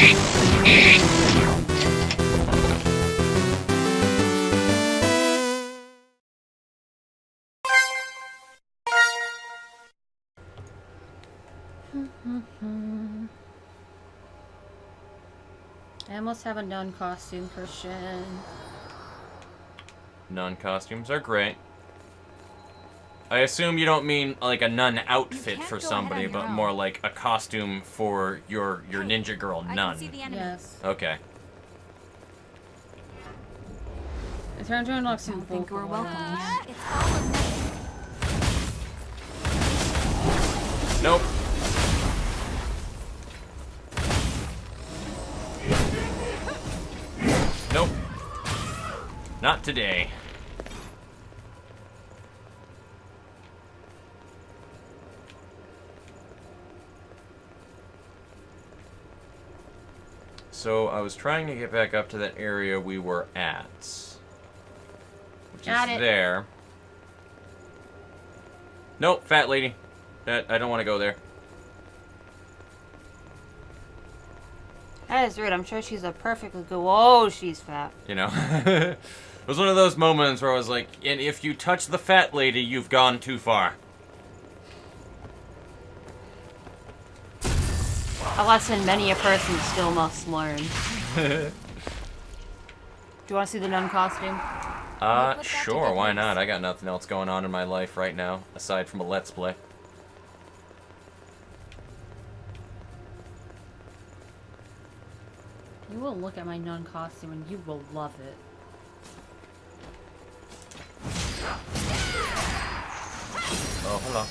I almost have a nun costume, Christian. Nun costumes are great. I assume you don't mean like a nun outfit for somebody, but more like a costume for your ninja girl nun. Yes. Okay. I turned to unlock some think we're welcome here. Nope. Nope. Not today. So I was trying to get back up to that area we were at. Which is there. Nope, fat lady. I don't want to go there. That is rude. I'm sure she's a perfectly good. Whoa, she's fat. You know? It was one of those moments where I was like, and if you touch the fat lady, you've gone too far. A lesson many a person still must learn. Do you want to see the nun costume? Sure, why not? I got nothing else going on in my life right now, aside from a Let's Play. You will look at my nun costume and you will love it. Oh, hello.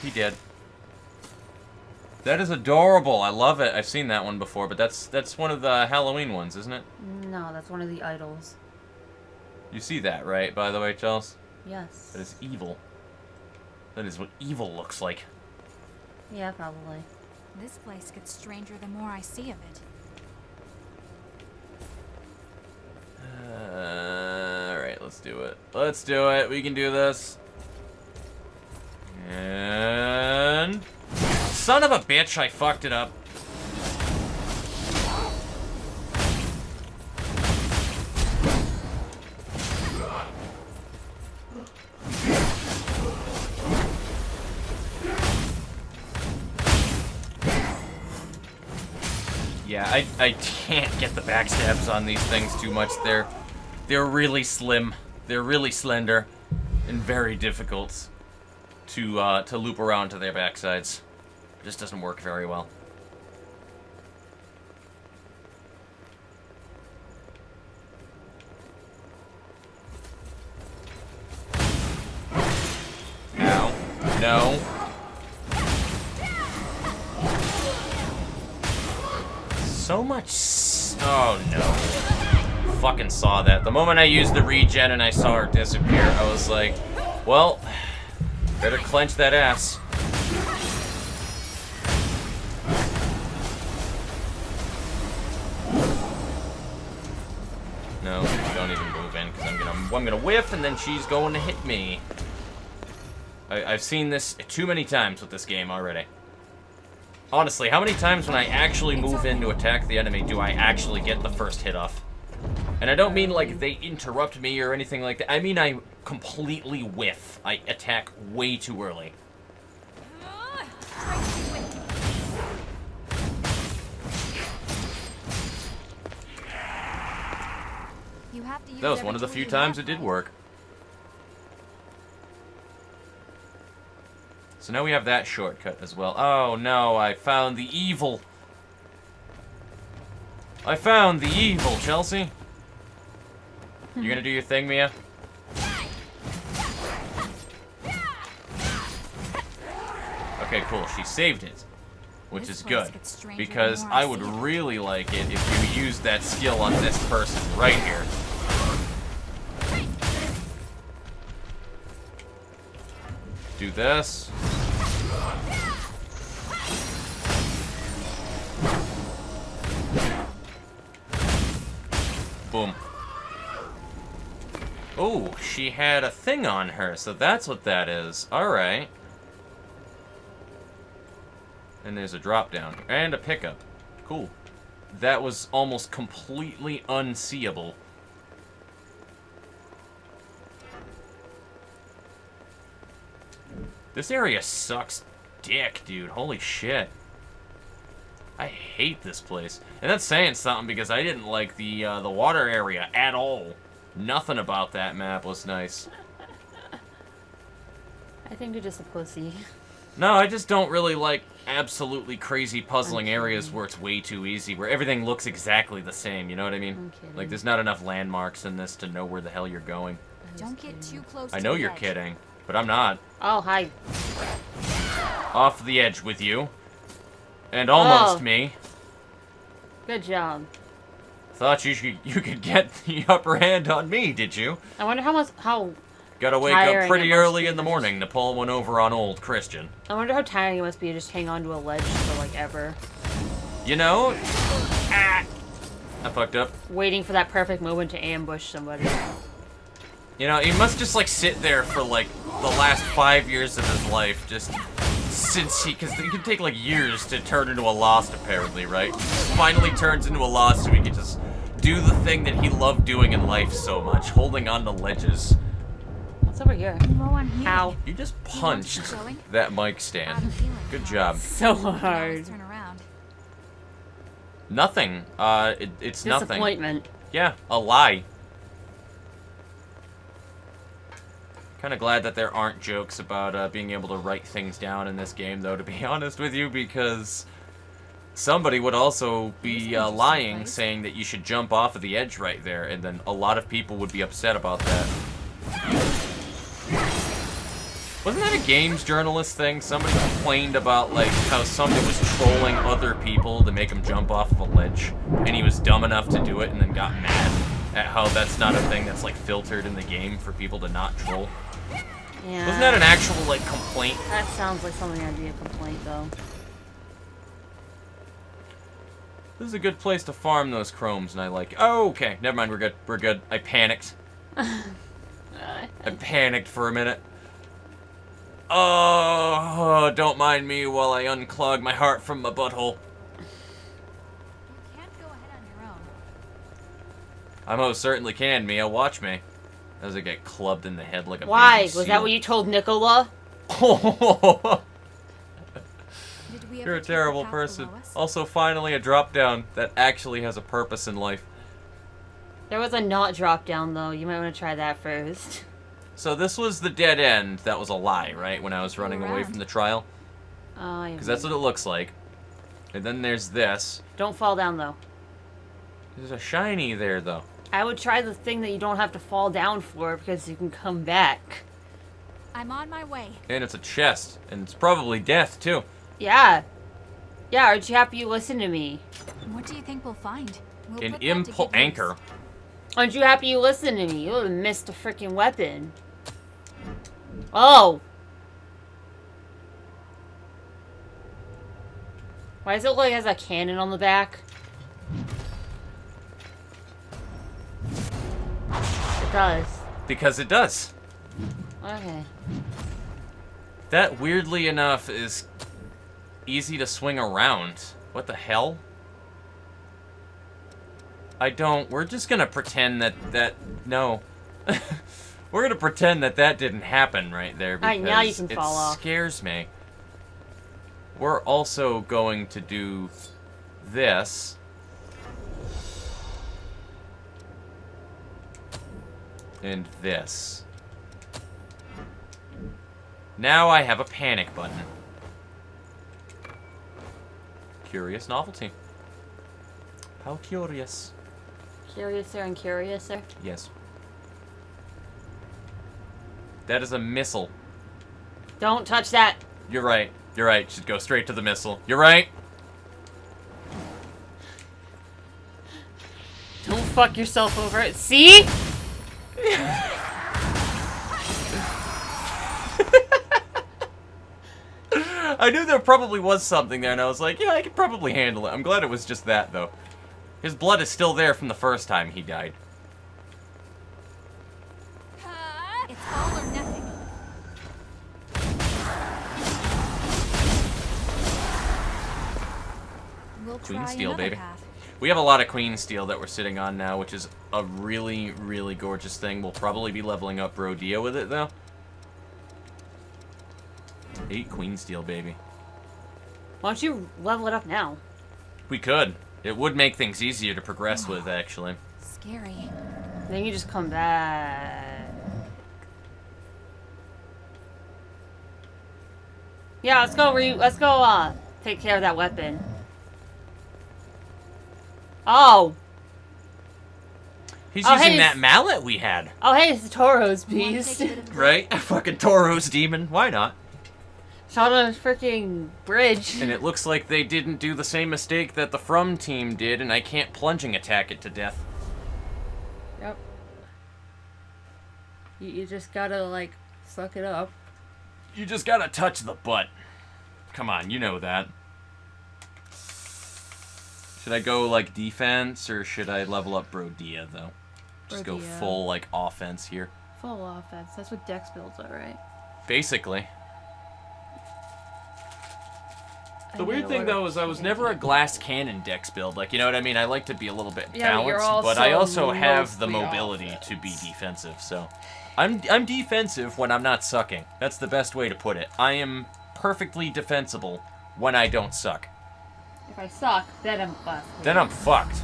He did. That is adorable. I love it. I've seen that one before, but that's one of the Halloween ones, isn't it? No, that's one of the idols. You see that, right, by the way, Chels? Yes. That is evil. That is what evil looks like. Yeah, probably. This place gets stranger the more I see of it. Alright, let's do it. Let's do it. We can do this. And... Son of a bitch, I fucked it up. Yeah, I can't get the backstabs on these things too much. They're really slim. They're really slender and very difficult to loop around to their backsides. It just doesn't work very well. Ow. No. So much... Oh, no. Fucking saw that. The moment I used the regen and I saw her disappear, I was like, well, better clench that ass. No, don't even move in, because I'm gonna whiff, and then she's going to hit me. I've seen this too many times with this game already. Honestly, how many times when I actually move in to attack the enemy do I actually get the first hit off? And I don't mean like they interrupt me or anything like that. I mean I completely whiff. I attack way too early. That was one of the few times it did work. So now we have that shortcut as well. Oh no, I found the evil. I found the evil, Chelsea. You gonna do your thing, Mia? Okay, cool. She saved it, which is good. Because I would really like it if you used that skill on this person right here. Do this. Boom. Oh, she had a thing on her, so that's what that is. Alright. And there's a drop down. And a pickup. Cool. that was almost completely unseeable. This area sucks dick, dude. Holy shit. I hate this place. And that's saying something because I didn't like the water area at all. Nothing about that map was nice. I think you're just a pussy. No, I just don't really like absolutely crazy puzzling areas where it's way too easy, where everything looks exactly the same, you know what I mean? I'm kidding. Like, there's not enough landmarks in this to know where the hell you're going. Don't get too close I to know the you're edge. kidding, but I'm not. Oh, hi. Off the edge with you. And almost Oh. me. Good job. Thought you could get the upper hand on me, did you? I wonder how Gotta wake up Tiring pretty it must early be in the to morning to pull one over on old Christian. I wonder how tiring it must be to just hang onto a ledge for like ever. You know? Ah, I fucked up. Waiting for that perfect moment to ambush somebody. You know, he must just like sit there for like the last 5 years of his life, just since because it can take like years to turn into a Lost, apparently, right? Finally turns into a Lost so he can just do the thing that he loved doing in life so much, holding on to ledges. What's over here? Low on healing. Ow. You just You want punched some going? that mic I stand. have a feeling Good it job. helps. So You can always hard. turn around. Nothing. It's nothing. Disappointment. Yeah, a lie. Kind of glad that there aren't jokes about being able to write things down in this game, though, to be honest with you, because somebody would also be lying, saying that you should jump off of the edge right there, and then a lot of people would be upset about that. Wasn't that a games journalist thing? Somebody complained about, like, how somebody was trolling other people to make them jump off of a ledge, and he was dumb enough to do it and then got mad at how that's not a thing that's, like, filtered in the game for people to not troll. Yeah. Wasn't that an actual, like, complaint? That sounds like something that'd be a complaint, though. This is a good place to farm those chromes, and I like it. Oh, okay. Never mind, we're good. We're good. I panicked. I panicked for a minute. Oh, don't mind me while I unclog my heart from my butthole. You can't go ahead on your own. I most certainly can, Mia. Watch me. As I get clubbed in the head like a Why? baby Was that seal. what you told Nicola? Did we ever You're a take the terrible path person. below us? Also, finally, a drop down that actually has a purpose in life. There was a not drop down, though. You might want to try that first. So this was the dead end. That was a lie, right? When I was running away around. from the trial. Oh, Because that's what it looks like. And then there's this. Don't fall down, though. There's a shiny there, though. I would try the thing that you don't have to fall down for because you can come back. I'm on my way. And it's a chest. And it's probably death, too. Yeah. Yeah, aren't you happy you listened to me? What do you think we'll find? We'll An put that to impulse good use. anchor. Aren't you happy you listened to me? You would have missed a freaking weapon. Oh! Why does it look like it has a cannon on the back? It does. Because it does. Okay. That, weirdly enough, is easy to swing around. What the hell? We're just gonna pretend no. We're gonna pretend that didn't happen right there because Alright, now you can fall it off. scares me. We're also going to do this. And this. Now I have a panic button. Curious novelty. How curious. Curiouser and curiouser. Yes. That is a missile. Don't touch that. You're right. You're right. Should go straight to the missile. You're right. Don't fuck yourself over it. See? I knew there probably was something there, and I was like, yeah, I could probably handle it. I'm glad it was just that, though. His blood is still there from the first time he died. It's all or nothing. We'll Queen try Steel, another baby. path. We have a lot of Queen Steel that we're sitting on now, which is a really, really gorgeous thing. We'll probably be leveling up Brodia with it, though. 8 Queen Steel, baby. Why don't you level it up now? We could. It would make things easier to progress with, actually. Scary. Then you just come back. Yeah, let's go. Let's go. Take care of that weapon. Oh. He's Oh, using hey, that mallet we had. Oh, hey, it's the Tauros Wanna beast. take a bit of a Right? A fucking Tauros demon. Why not? Shot on a freaking bridge. And it looks like they didn't do the same mistake that the From team did, and I can't plunging attack it to death. Yep. You just gotta, like, suck it up. You just gotta touch the butt. Come on, you know that. Should I go, like, defense, or should I level up Brodia, though? Just go Brodia. full, like, offense here. Full offense. That's what Dex builds are, right? Basically. The I weird know thing, what though, is I was I'm never a thinking. glass cannon Dex build. Like, you know what I mean? I like to be a little bit Yeah, but you're balanced, but I also also have the mostly mobility offense. to be defensive, so... I'm defensive when I'm not sucking. That's the best way to put it. I am perfectly defensible when I don't suck. If I suck, then I'm class. Then I'm fucked.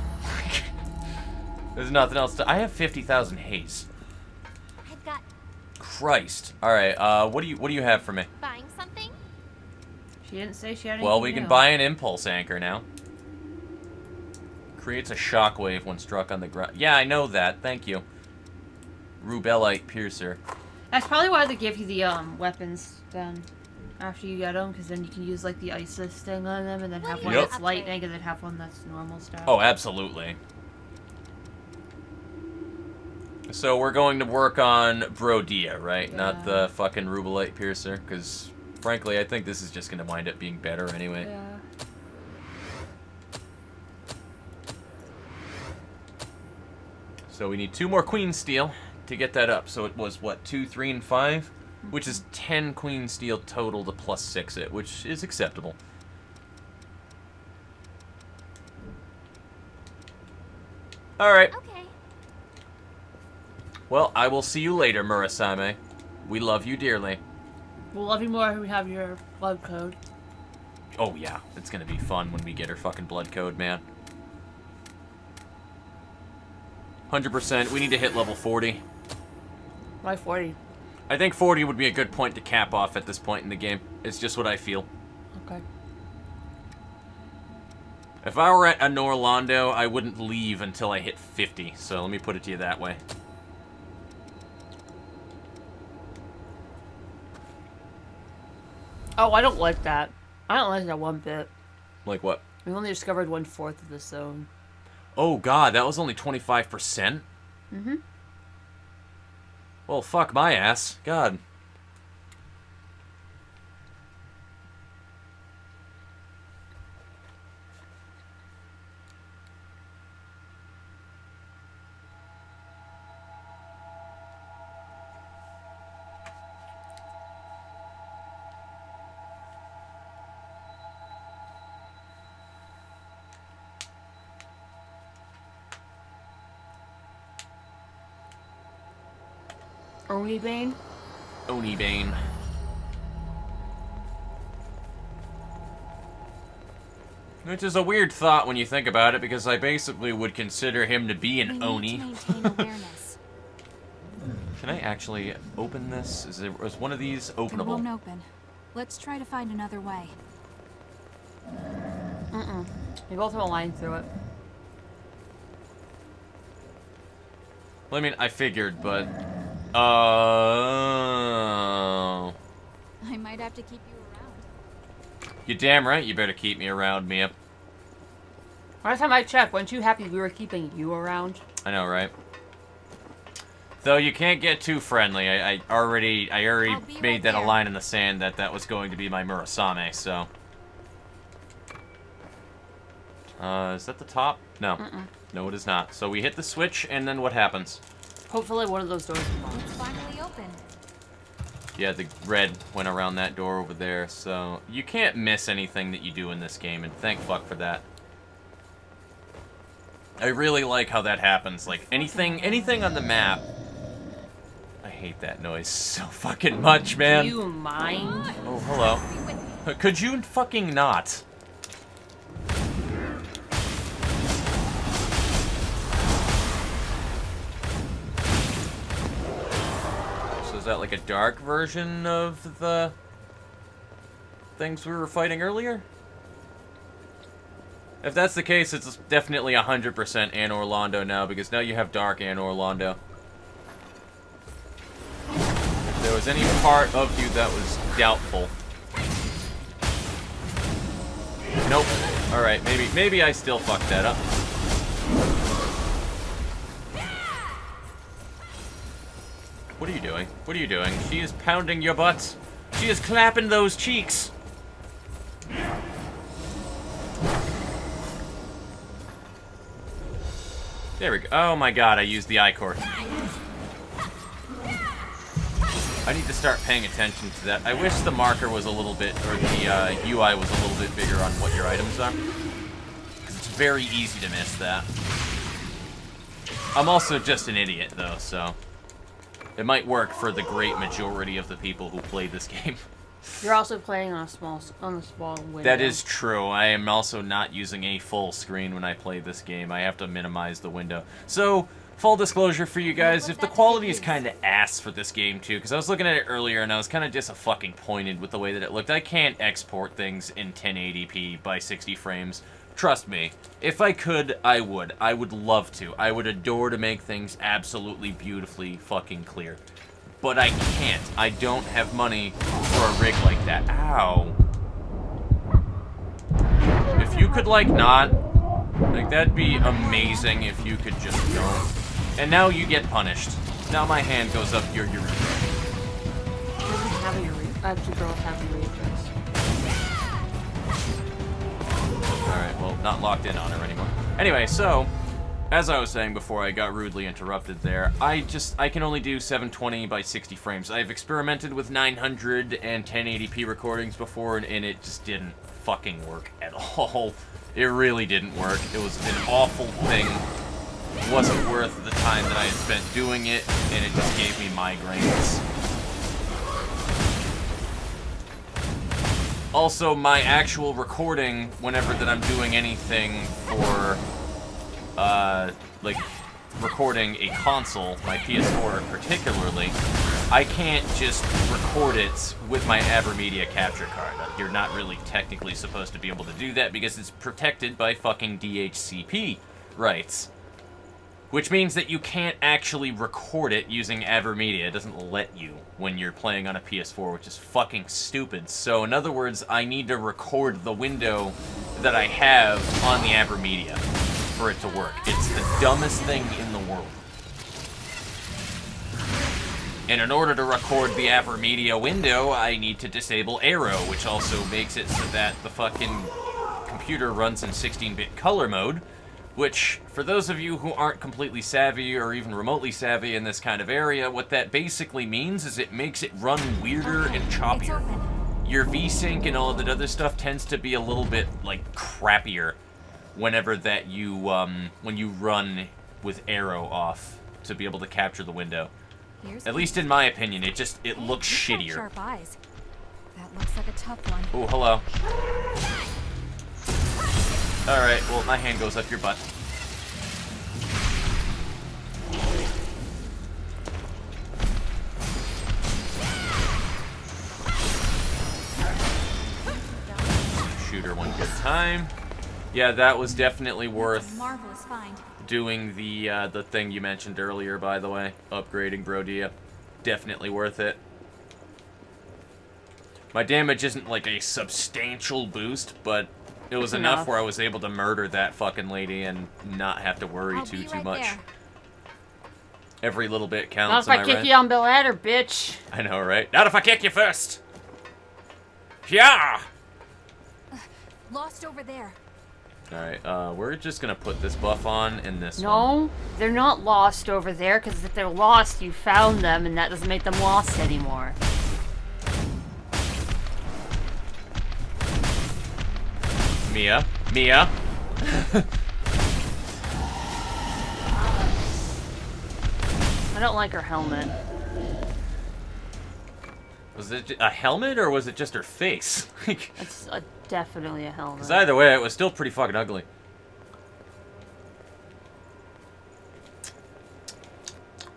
There's nothing else to... I have 50,000 haze. I've got Christ. Alright, what do you have for me? buying something. She didn't say she had anything Well, we can new. buy an impulse anchor now. Creates a shockwave when struck on the ground. Yeah, I know that. Thank you. Rubellite piercer. That's probably why they give you the weapons then after you get them, because then you can use like the ISIS thing on them, and then have one Yep. that's lightning, and then have one that's normal stuff. Oh, absolutely. So we're going to work on Brodia, right? Not Yeah. the fucking Rubellite piercer, because frankly, I think this is just going to wind up being better anyway. Yeah. So we need 2 more Queen Steel to get that up. So it was, what, 2, 3, and 5? Which is 10 Queen Steel total to plus 6 it, which is acceptable. Alright. Okay. Well, I will see you later, Murasame. We love you dearly. We'll love you more when we have your blood code. Oh yeah, it's gonna be fun when we get her fucking blood code, man. 100%. We need to hit level 40. Why 40? I think 40 would be a good point to cap off at this point in the game. It's just what I feel. Okay. If I were at a Norlondo, I wouldn't leave until I hit 50. So let me put it to you that way. Oh, I don't like that. I don't like that one bit. Like what? We only discovered 1/4 of the zone. Oh god, that was only 25%? Mm-hmm. Well, fuck my ass. God. Onibane? Onibane. Which is a weird thought when you think about it, because I basically would consider him to be an We need Oni. to maintain awareness. Can I actually open this? Is one of these It won't openable? open. Let's try to find another way. Mm-mm. We both have a line through it. Well, I mean, I figured, but... Oh... I might have to keep you around. You're damn right you better keep me around, Mia. Last time I checked, weren't you happy we were keeping you around? I know, right? Though you can't get too friendly. I already I'll be made right that a there. line in the sand that was going to be my Murasame, so... is that the top? No. Mm-mm. No, it is not. So we hit the switch, and then what happens? Hopefully one of those doors is locked. It's finally open. Yeah, the red went around that door over there, so... You can't miss anything that you do in this game, and thank fuck for that. I really like how that happens. Like, anything on the map... I hate that noise so fucking much, man. Do you mind? Oh, hello. Could you fucking not? So is that like a dark version of the things we were fighting earlier? If that's the case, it's definitely 100% Anor Londo now, because now you have Dark Anor Londo. If there was any part of you that was doubtful. Nope. Alright, maybe I still fucked that up. What are you doing? What are you doing? She is pounding your butt. She is clapping those cheeks. There we go. Oh my god, I used the I-cord. I need to start paying attention to that. I wish the marker was a little bit, or the UI was a little bit bigger on what your items are. Because it's very easy to miss that. I'm also just an idiot, though, so... it might work for the great majority of the people who play this game. You're also playing on a small window. That is true. I am also not using a full screen when I play this game. I have to minimize the window. So, full disclosure for you guys, if the quality is kind of ass for this game too, because I was looking at it earlier and I was kind of disappointed with the way that it looked. I can't export things in 1080p by 60 frames. Trust me, if I could, I would. I would love to. I would adore to make things absolutely beautifully fucking clear. But I can't. I don't have money for a rig like that. Ow. If you could, like, not... like, that'd be amazing if you could just don't. And now you get punished. Now my hand goes up your urethra. Doesn't have a urethra. Two girls have urethras. Alright, well, not locked in on her anymore. Anyway, so... as I was saying before I got rudely interrupted there, I can only do 720 by 60 frames. I've experimented with 900 and 1080p recordings before, and it just didn't fucking work at all. It really didn't work. It was an awful thing. It wasn't worth the time that I had spent doing it, and it just gave me migraines. Also, my actual recording, whenever that I'm doing anything for... like, recording a console, my PS4 particularly, I can't just record it with my AverMedia capture card. You're not really technically supposed to be able to do that because it's protected by fucking DHCP rights. Which means that you can't actually record it using AverMedia. It doesn't let you when you're playing on a PS4, which is fucking stupid. So, in other words, I need to record the window that I have on the AverMedia for it to work. It's the dumbest thing in the world. And in order to record the AverMedia window, I need to disable Aero, which also makes it so that the fucking computer runs in 16-bit color mode, which, for those of you who aren't completely savvy or even remotely savvy in this kind of area, what that basically means is it makes it run weirder and choppier. Your VSync and all of that other stuff tends to be a little bit, like, crappier whenever that you, when you run with Aero off to be able to capture the window. At least in my opinion, it looks shittier. Sharp eyes. That looks like a tough one. Oh, hello. Alright, well, my hand goes up your butt. Shoot her one good time. Yeah, that was definitely worth Marvelous find. doing the thing you mentioned earlier, by the way. Upgrading Brodia. Definitely worth it. My damage isn't like a substantial boost, but it was enough where I was able to murder that fucking lady and not have to worry too much. There. Every little bit Not counts, if I kick you on the ladder, bitch. I know, right? Not if I kick you first! Yeah! Lost over there. Alright, we're just gonna put this buff on and this one. No, they're not lost over there, because if they're lost, you found them, and that doesn't make them lost anymore. Mia. I don't like her helmet. Was it a helmet or was it just her face? It's definitely a helmet. Because either way, it was still pretty fucking ugly.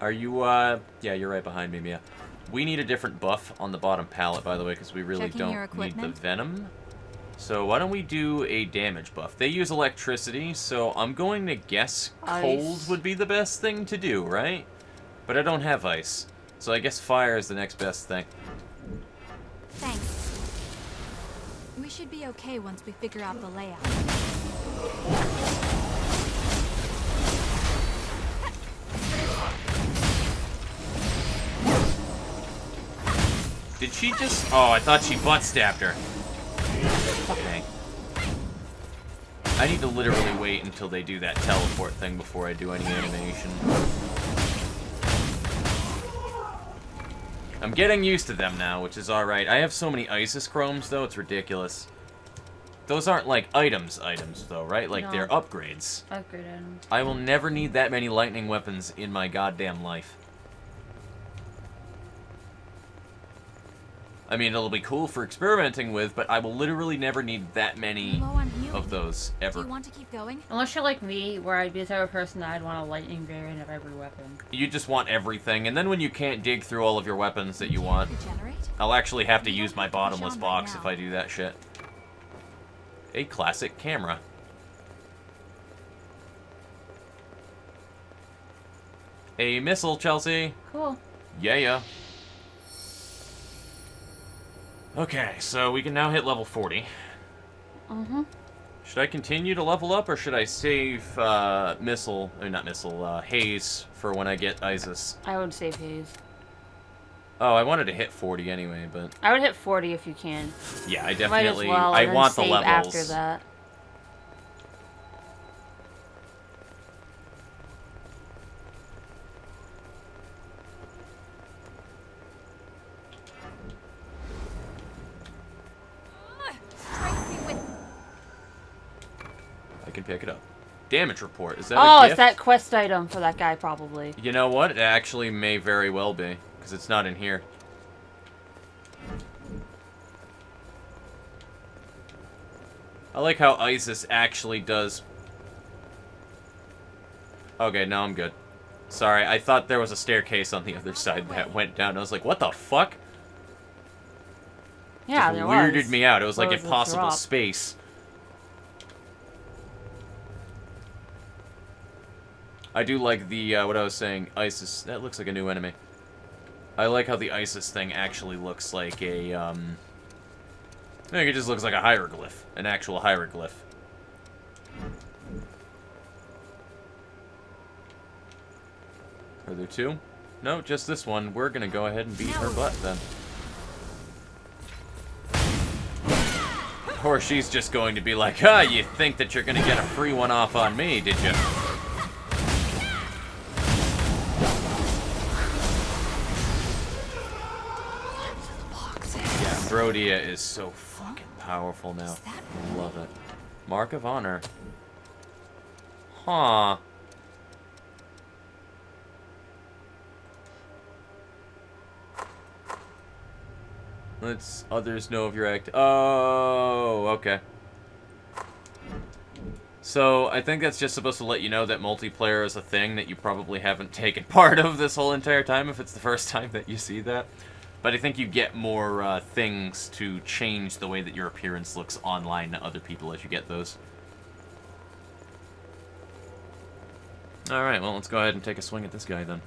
Are you, yeah, you're right behind me, Mia. We need a different buff on the bottom pallet, by the way, because we really Checking your don't need the equipment. venom. So why don't we do a damage buff? They use electricity, so I'm going to guess cold Ice. would be the best thing to do, right? But I don't have ice. So I guess fire is the next best thing. Thanks. We should be okay once we figure out the layout. Did she just... Oh, I thought she butt stabbed her. Okay. I need to literally wait until they do that teleport thing before I do any animation. I'm getting used to them now, which is alright. I have so many Isis chromes, though, it's ridiculous. Those aren't, like, items, though, right? Like, No. they're upgrades. Upgrade item. I will never need that many lightning weapons in my goddamn life. I mean, it'll be cool for experimenting with, but I will literally never need that many Low on healing. of those Do ever. you want to keep going? Unless you're like me, where I'd be the type of person that I'd want a lightning variant of every weapon. You just want everything, and then when you can't dig through all of your weapons that you want, Regenerate? I'll actually have to use my Push bottomless on right box now. if I do that shit. A classic camera. A missile, Chelsea. Cool. Yeah. Okay, so we can now hit level 40. Mm-hmm. Should I continue to level up, or should I save Haze for when I get Isis? I would save Haze. Oh, I wanted to hit 40 anyway, but I would hit 40 if you can. yeah, I Might as definitely, well. I and then want the save levels. after that. Strike me with. I can pick it up. Damage report, is that Oh, a it's gift? that quest item for that guy, probably. You know what? It actually may very well be, because it's not in here. I like how Isis actually does... Okay, now I'm good. Sorry, I thought there was a staircase on the other side that went down. I was like, what the fuck? Yeah, Just there weirded was. me out. It was like There was a impossible drop. space. I do like the, what I was saying, Isis. That looks like a new enemy. I like how the Isis thing actually looks like a, I think it just looks like a hieroglyph. An actual hieroglyph. Are there two? No, just this one. We're gonna go ahead and beat her butt, then. Or she's just going to be like, ah, you think that you're gonna get a free one off on me, did you? Yeah, Brodia is so fucking powerful now. I love it. Mark of Honor. Huh. Let's others know of your act. Oh, okay. So, I think that's just supposed to let you know that multiplayer is a thing that you probably haven't taken part of this whole entire time if it's the first time that you see that. But I think you get more things to change the way that your appearance looks online to other people as you get those. Alright, well, let's go ahead and take a swing at this guy then.